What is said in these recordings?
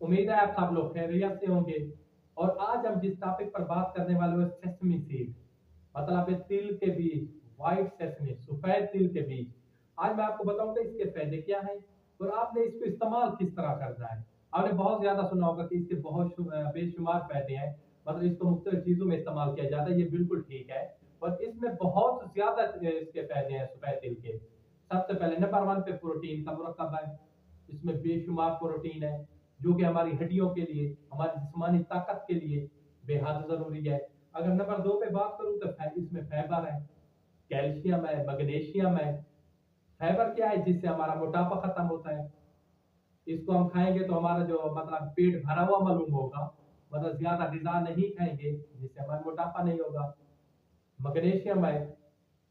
उम्मीद है आप सब लोग खैरियत से होंगे। और आज हम जिस टॉपिक पर बात करने वाले हैं सेसमी सीड, मतलब है तिल के बीज, व्हाइट सेसमी, सफेद तिल के बीज। आज मैं आपको बताऊंगा इसके फायदे क्या हैं और आपने इसको इस्तेमाल किस तरह करना है। आपने बहुत ज्यादा सुना होगा कि इसके बहुत बेशुमार फायदे हैं, मतलब इसको मुख्तलिफ चीजों में इस्तेमाल किया जाता है, ये बिल्कुल ठीक है। और इसमें बहुत ज्यादा इसके फायदे हैं सफेद तिल के। सबसे पहले नंबर वन पे प्रोटीन का मुरक्कब है। इसमें बेशुमार प्रोटीन है जो कि हमारी हड्डियों के लिए, हमारी जिस्मानी ताकत के लिए बेहद जरूरी है। अगर नंबर दो पे बात करूं तो इसमें फाइबर है, कैल्शियम है, मैग्नीशियम है। फाइबर क्या है? जिससे हमारा मोटापा खत्म होता है। इसको हम खाएंगे तो हमारा जो मतलब पेट भरा हुआ मालूम होगा, मतलब ज्यादा डिजा नहीं खाएंगे जिससे हमारा मोटापा नहीं होगा। मैग्नीशियम है,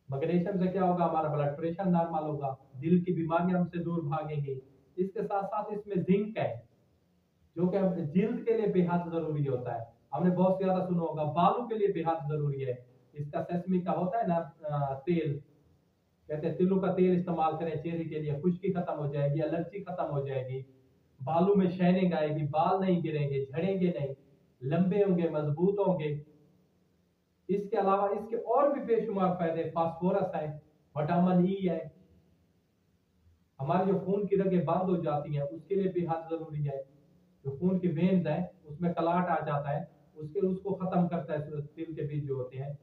मैग्नीशियम से क्या होगा? हमारा ब्लड प्रेशर नॉर्मल होगा, दिल की बीमारियां हमसे दूर भागेंगी। इसके साथ साथ इसमें जिंक है जो कि जिल्द के लिए बेहद जरूरी होता है। हमने बहुत ज्यादा सुना होगा, बालों के लिए बेहद जरूरी है। इसका सेसमी का होता है ना तेल, कहते हैं तिलों का तेल इस्तेमाल करें चेहरे के लिए, खुश्की खत्म हो जाएगी, एलर्जी खत्म हो जाएगी, बालों में शाइनिंग आएगी, बाल नहीं गिरेंगे, झड़ेंगे नहीं, लंबे होंगे, मजबूत होंगे। इसके अलावा इसके और भी बेशुमार फायदे, फास्फोरस है, विटामिन ई है, हमारी जो खून की रगें बंद हो जाती हैं उसके लिए बेहद जरूरी है। जो खून की वेन्स हैं उसमें कलाट आ जाता है, उसके उसको खत्म करता है तिल के बीज जो होते हैं।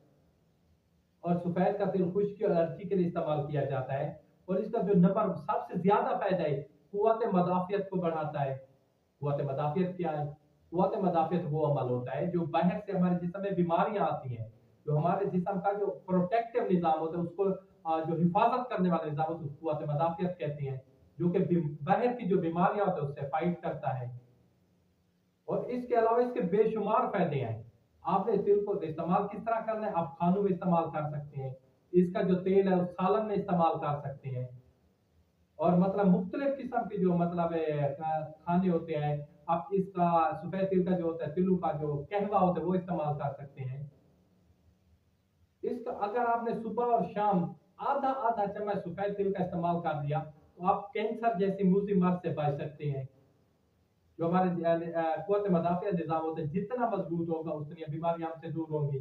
और सफेद का तिल खुश्की और एलर्जी के लिए इस्तेमाल किया जाता है। और इसका जो नंबर सबसे ज्यादा फायदा है, कुव्वत मदाफियत को बढ़ाता है। कुव्वत मदाफियत क्या है? कुव्वत मदाफियत वो अमल होता है जो बाहर से हमारे जिस्म में बीमारियां आती हैं, जो हमारे जिस्म का जो प्रोटेक्टिव निजाम होता है उसको जो हिफाजत करने वाला निजाम होता है उसको कुव्वत मदाफियत कहते हैं, जो कि बाहर की जो बीमारियां होती है उससे फाइट करता है। और इसके अलावा इसके बेशुमार फायदे हैं। आपने तिल को इस्तेमाल किस तरह करना है? आप खानों में इस्तेमाल कर सकते हैं, इसका जो तेल है उस सालन में इस्तेमाल कर सकते हैं। और मतलब मुख्तलिफ किस्म के जो मतलब खाने होते हैं, आप इसका सफेद तिल का जो होता है, तिलों का जो कहवा होता है वो इस्तेमाल कर सकते हैं। इसका अगर आपने सुबह और शाम आधा आधा चम्मच सफेद तिल का इस्तेमाल कर दिया तो आप कैंसर जैसी मुसीबत से बच सकते हैं। जो हमारे कुव्वत मदाफिया निजाम होता है जितना मजबूत होगा उतनी बीमारियां हमसे दूर होंगी।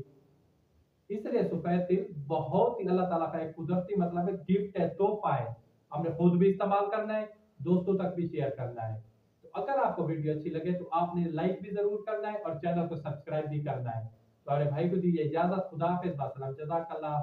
इसलिए सफेद तिल बहुत ही अल्लाह ताला का एक कुदरती मतलब है, गिफ्ट है, तोहफा है। हमने खुद भी इस्तेमाल करना है, दोस्तों तक भी शेयर करना है। तो अगर आपको वीडियो अच्छी लगे तो आपने लाइक भी जरूर करना है और चैनल को सब्सक्राइब भी करना है। तो अरे भाई को दीजिए इजाजत, खुदा हाफिज, जज़ाकल्लाह।